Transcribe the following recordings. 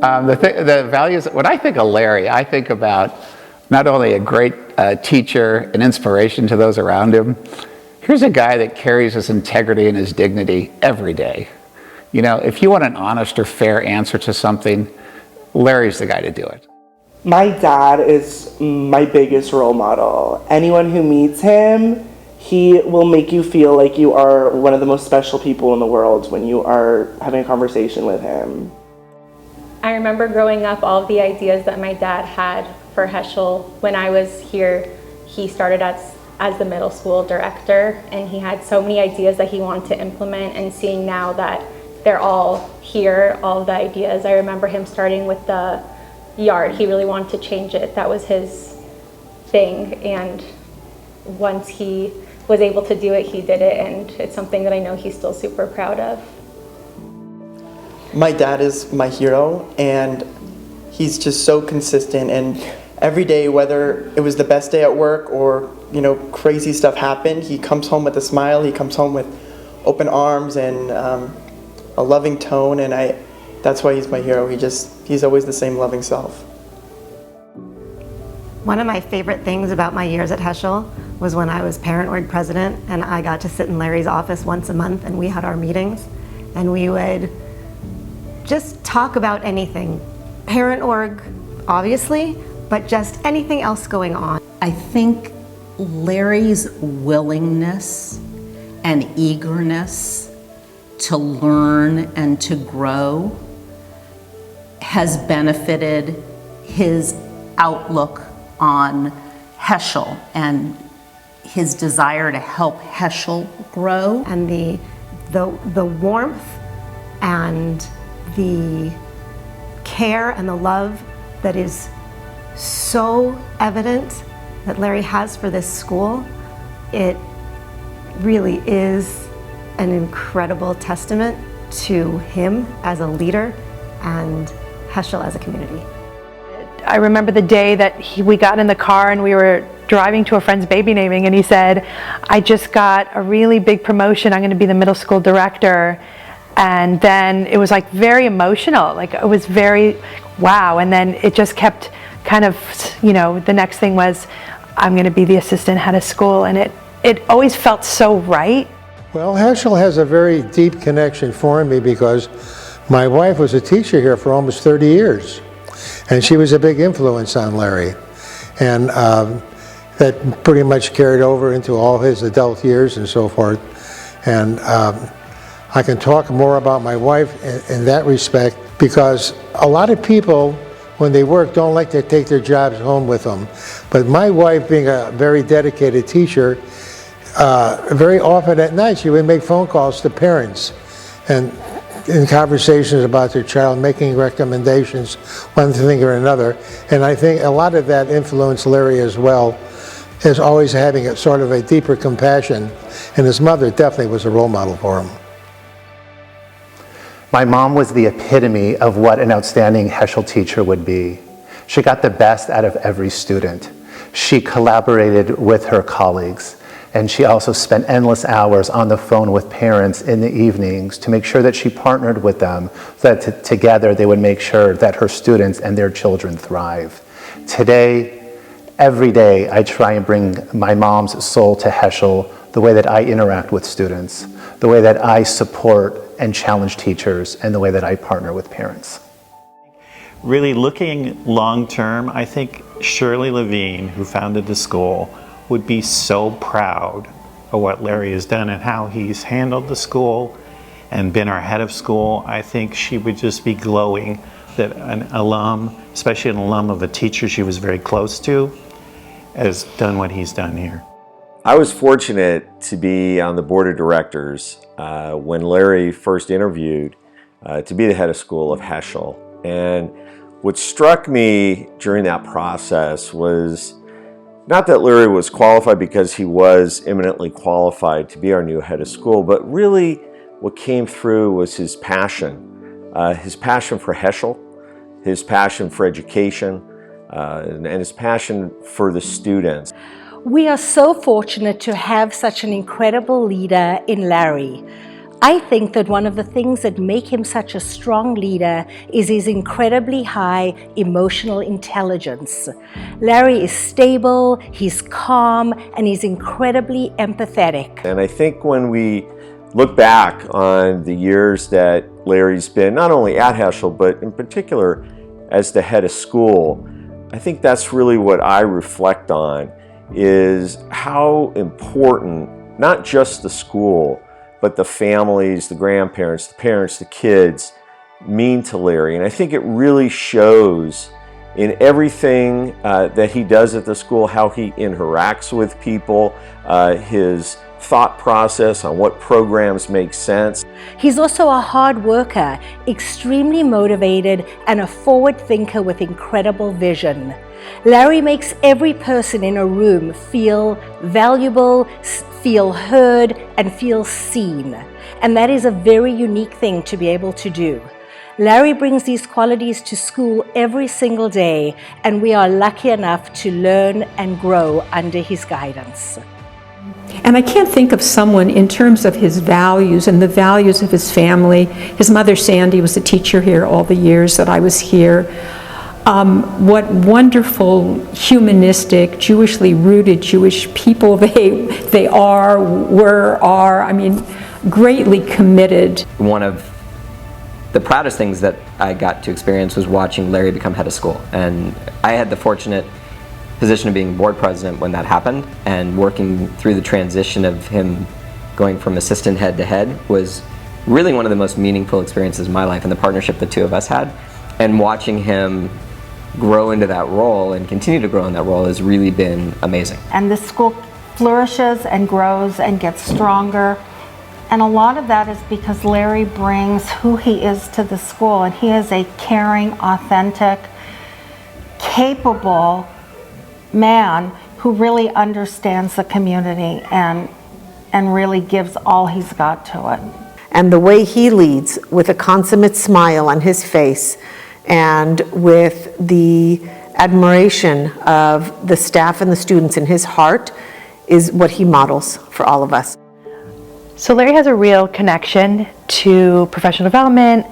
The values, when I think of Larry, I think about not only a great teacher and inspiration to those around him. Here's a guy that carries his integrity and his dignity every day. You know, if you want an honest or fair answer to something, Larry's the guy to do it. My dad is my biggest role model. Anyone who meets him, he will make you feel like you are one of the most special people in the world when you are having a conversation with him. I remember growing up, all of the ideas that my dad had for Heschel. When I was here, he started as the middle school director, and he had so many ideas that he wanted to implement, and seeing now that they're all here, all of the ideas. I remember him starting with the yard. He really wanted to change it. That was his thing, and once he was able to do it, he did it, and it's something that I know he's still super proud of. My dad is my hero, and he's just so consistent, and every day, whether it was the best day at work or, you know, crazy stuff happened, he comes home with a smile, he comes home with open arms and a loving tone, and that's why he's my hero. He's always the same loving self. One of my favorite things about my years at Heschel was when I was parent org president, and I got to sit in Larry's office once a month, and we had our meetings, and we would just talk about anything. Parent org, obviously, but just anything else going on. I think Larry's willingness and eagerness to learn and to grow has benefited his outlook on Heschel and his desire to help Heschel grow. And the warmth and the care and the love that is so evident that Larry has for this school, it really is an incredible testament to him as a leader and Heschel as a community. I remember the day that we got in the car and we were driving to a friend's baby naming, and he said, I just got a really big promotion, I'm going to be the middle school director. And then it was like very emotional, like it was very wow, and then it just kept kind of, you know, the next thing was I'm going to be the assistant head of school, and it always felt so right. Well, Heschel has a very deep connection for me because my wife was a teacher here for almost 30 years, and she was a big influence on Larry, and that pretty much carried over into all his adult years and so forth. And I can talk more about my wife in that respect because a lot of people, when they work, don't like to take their jobs home with them. But my wife, being a very dedicated teacher, very often at night she would make phone calls to parents and in conversations about their child, making recommendations, one thing or another. And I think a lot of that influenced Larry as well, as always having a sort of a deeper compassion. And his mother definitely was a role model for him. My mom was the epitome of what an outstanding Heschel teacher would be. She got the best out of every student. She collaborated with her colleagues, and she also spent endless hours on the phone with parents in the evenings to make sure that she partnered with them so that together they would make sure that her students and their children thrive. Today, every day, I try and bring my mom's soul to Heschel, the way that I interact with students, the way that I support and challenge teachers, and the way that I partner with parents. Really looking long term, I think Shirley Levine, who founded the school, would be so proud of what Larry has done and how he's handled the school and been our head of school. I think she would just be glowing that an alum, especially an alum of a teacher she was very close to, has done what he's done here. I was fortunate to be on the board of directors when Larry first interviewed to be the head of school of Heschel. And what struck me during that process was not that Larry was qualified because he was eminently qualified to be our new head of school, but really what came through was his passion for Heschel, his passion for education, and his passion for the students. We are so fortunate to have such an incredible leader in Larry. I think that one of the things that make him such a strong leader is his incredibly high emotional intelligence. Larry is stable, he's calm, and he's incredibly empathetic. And I think when we look back on the years that Larry's been not only at Heschel, but in particular as the head of school, I think that's really what I reflect on, is how important not just the school, but the families, the grandparents, the parents, the kids mean to Larry. And I think it really shows in everything that he does at the school, how he interacts with people, his thought process on what programs make sense. He's also a hard worker, extremely motivated, and a forward thinker with incredible vision. Larry makes every person in a room feel valuable, feel heard, and feel seen. And that is a very unique thing to be able to do. Larry brings these qualities to school every single day, and we are lucky enough to learn and grow under his guidance. And I can't think of someone in terms of his values and the values of his family. His mother, Sandy, was a teacher here all the years that I was here. What wonderful, humanistic, Jewishly rooted Jewish people they are, I mean, greatly committed. One of the proudest things that I got to experience was watching Larry become head of school. And I had the fortunate position of being board president when that happened, and working through the transition of him going from assistant head to head was really one of the most meaningful experiences in my life, and the partnership the two of us had. And watching him grow into that role and continue to grow in that role has really been amazing. And the school flourishes and grows and gets stronger. And a lot of that is because Larry brings who he is to the school, and he is a caring, authentic, capable man who really understands the community and really gives all he's got to it. And the way he leads, with a consummate smile on his face and with the admiration of the staff and the students in his heart, is what he models for all of us. So Larry has a real connection to professional development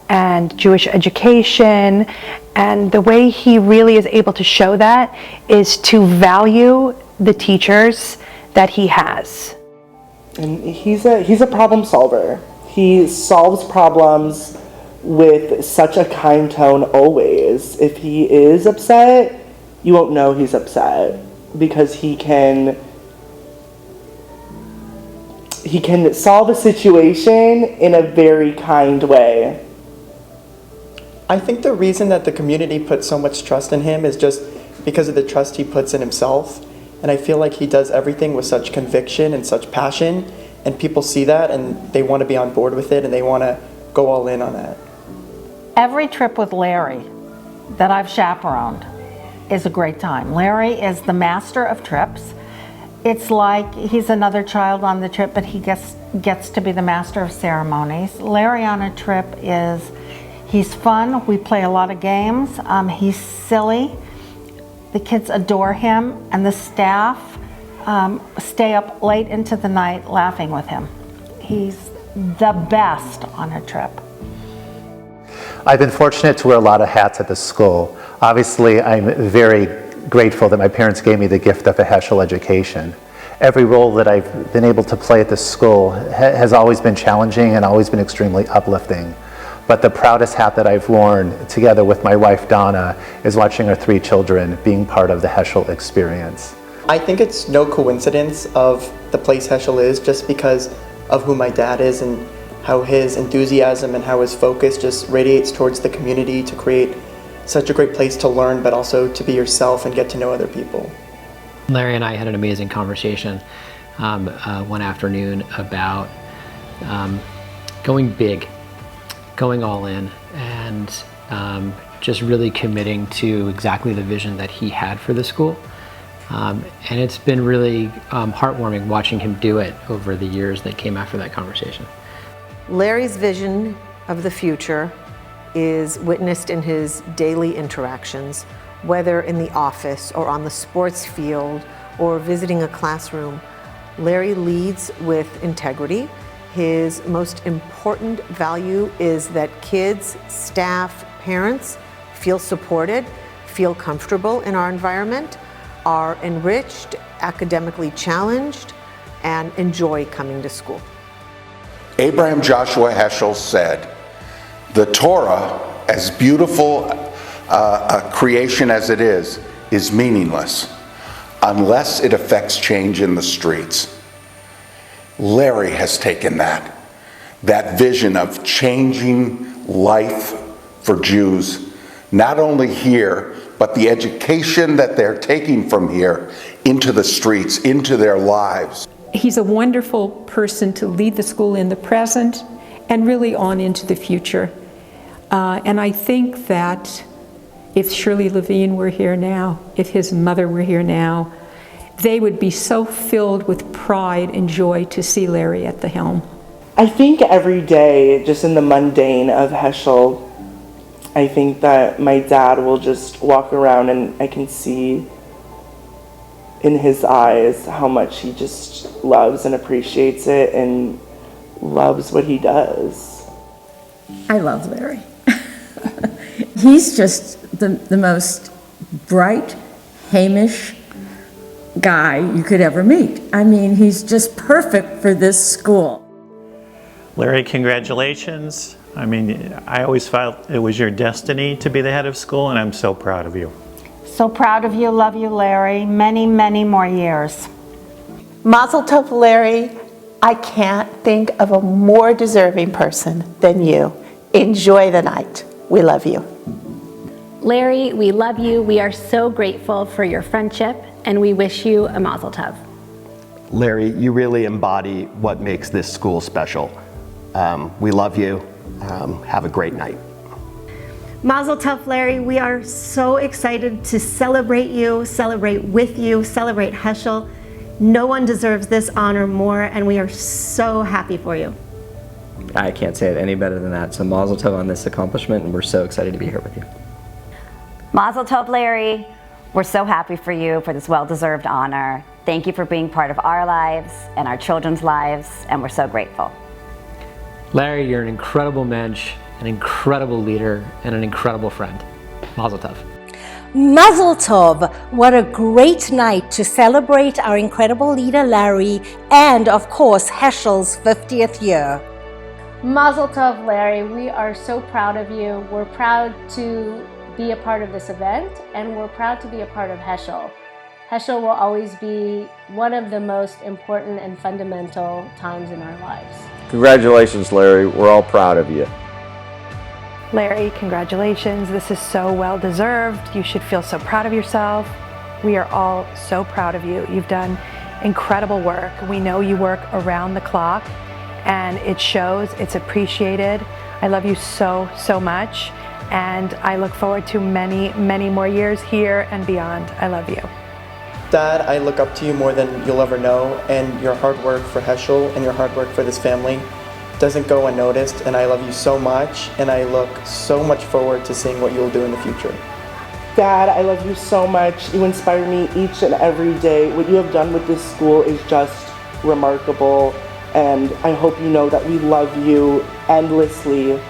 and Jewish education, and the way he really is able to show that is to value the teachers that he has. And he's a problem solver. He solves problems with such a kind tone always. If he is upset, you won't know he's upset, because he can solve a situation in a very kind way. I think the reason that the community puts so much trust in him is just because of the trust he puts in himself. And I feel like he does everything with such conviction and such passion, and people see that and they want to be on board with it and they want to go all in on that. Every trip with Larry that I've chaperoned is a great time. Larry is the master of trips. It's like he's another child on the trip, but he gets to be the master of ceremonies. Larry on a trip he's fun. We play a lot of games. He's silly. The kids adore him, and the staff stay up late into the night laughing with him. He's the best on a trip. I've been fortunate to wear a lot of hats at the school. Obviously, I'm very grateful that my parents gave me the gift of a Heschel education. Every role that I've been able to play at the school has always been challenging and always been extremely uplifting. But the proudest hat that I've worn, together with my wife Donna, is watching our 3 children being part of the Heschel experience. I think it's no coincidence of the place Heschel is, just because of who my dad is and how his enthusiasm and how his focus just radiates towards the community to create such a great place to learn, but also to be yourself and get to know other people. Larry and I had an amazing conversation one afternoon about going big, going all in, and just really committing to exactly the vision that he had for the school. And it's been really heartwarming watching him do it over the years that came after that conversation. Larry's vision of the future is witnessed in his daily interactions, whether in the office or on the sports field or visiting a classroom. Larry leads with integrity his most important value is that kids, staff, parents feel supported, feel comfortable in our environment, are enriched, academically challenged, and enjoy coming to school. Abraham Joshua Heschel said, "The Torah, as beautiful a creation as it is meaningless unless it affects change in the streets." Larry has taken that vision of changing life for Jews, not only here, but the education that they're taking from here into the streets, into their lives. He's a wonderful person to lead the school in the present and really on into the future. And I think that if Shirley Levine were here now, if his mother were here now, they would be so filled with pride and joy to see Larry at the helm. I think every day, just in the mundane of Heschel, I think that my dad will just walk around and I can see in his eyes how much he just loves and appreciates it and loves what he does. I love Larry. He's just the most bright, Hamish guy you could ever meet. I mean, he's just perfect for this school. Larry, congratulations. I mean, I always felt it was your destiny to be the head of school, and I'm so proud of you. So proud of you, love you, Larry. Many, many more years. Mazel tov, Larry. I can't think of a more deserving person than you. Enjoy the night. We love you. Larry, we love you. We are so grateful for your friendship, and we wish you a mazel tov. Larry, you really embody what makes this school special. We love you. Have a great night. Mazel tov, Larry. We are so excited to celebrate you, celebrate with you, celebrate Heschel. No one deserves this honor more, and we are so happy for you. I can't say it any better than that. So mazel tov on this accomplishment, and we're so excited to be here with you. Mazel tov, Larry. We're so happy for you for this well-deserved honor. Thank you for being part of our lives and our children's lives, and we're so grateful. Larry, you're an incredible mensch, an incredible leader, and an incredible friend. Mazel tov. Mazel tov! What a great night to celebrate our incredible leader Larry and, of course, Heschel's 50th year. Mazel tov, Larry. We are so proud of you. We're proud to be a part of this event, and we're proud to be a part of Heschel. Heschel will always be one of the most important and fundamental times in our lives. Congratulations, Larry. We're all proud of you. Larry, congratulations. This is so well deserved. You should feel so proud of yourself. We are all so proud of you. You've done incredible work. We know you work around the clock, and it shows, it's appreciated. I love you so, so much, and I look forward to many, many more years here and beyond. I love you. Dad, I look up to you more than you'll ever know, and your hard work for Heschel and your hard work for this family doesn't go unnoticed, and I love you so much, and I look so much forward to seeing what you'll do in the future. Dad, I love you so much. You inspire me each and every day. What you have done with this school is just remarkable, and I hope you know that we love you endlessly.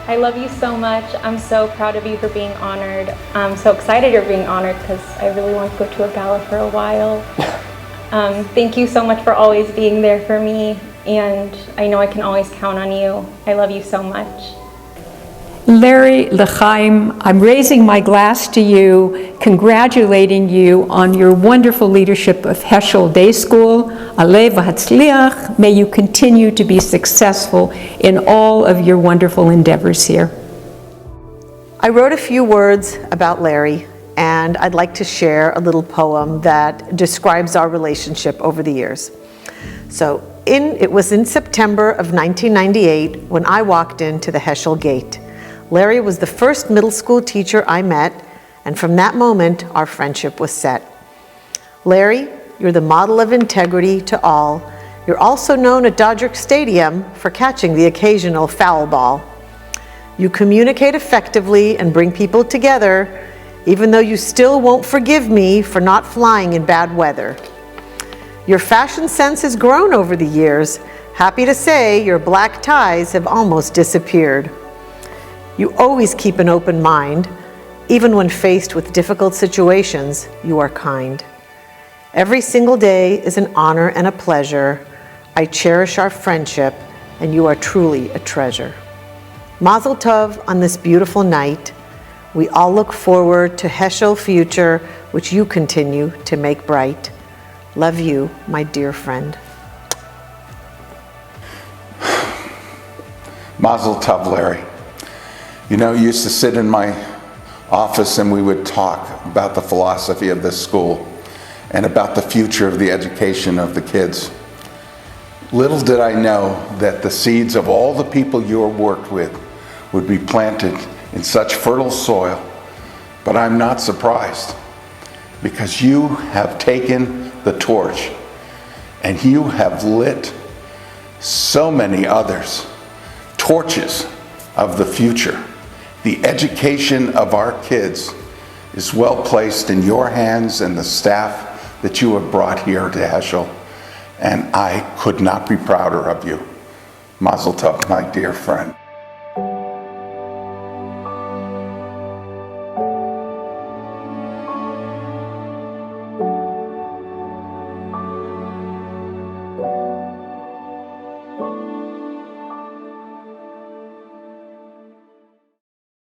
I love you so much. I'm so proud of you for being honored. I'm so excited you're being honored because I really want to go to a gala for a while. Thank you so much for always being there for me, and I know I can always count on you. I love you so much. Larry L'chaim, I'm raising my glass to you, congratulating you on your wonderful leadership of Heschel Day School. Aleh v'hatzliach. May you continue to be successful in all of your wonderful endeavors here. I wrote a few words about Larry, and I'd like to share a little poem that describes our relationship over the years. So, it was in September of 1998 when I walked into the Heschel gate. Larry was the first middle school teacher I met, and from that moment, our friendship was set. Larry, you're the model of integrity to all. You're also known at Dodger Stadium for catching the occasional foul ball. You communicate effectively and bring people together, even though you still won't forgive me for not flying in bad weather. Your fashion sense has grown over the years, Happy to say your black ties have almost disappeared. You always keep an open mind. Even when faced with difficult situations, you are kind. Every single day is an honor and a pleasure. I cherish our friendship, and you are truly a treasure. Mazel tov on this beautiful night. We all look forward to Heschel future, which you continue to make bright. Love you, my dear friend. Mazel tov, Larry. You know, you used to sit in my office and we would talk about the philosophy of this school and about the future of the education of the kids. Little did I know that the seeds of all the people you worked with would be planted in such fertile soil, but I'm not surprised because you have taken the torch and you have lit so many others, torches of the future. The education of our kids is well placed in your hands and the staff that you have brought here to Heschel, and I could not be prouder of you. Mazel tov, my dear friend.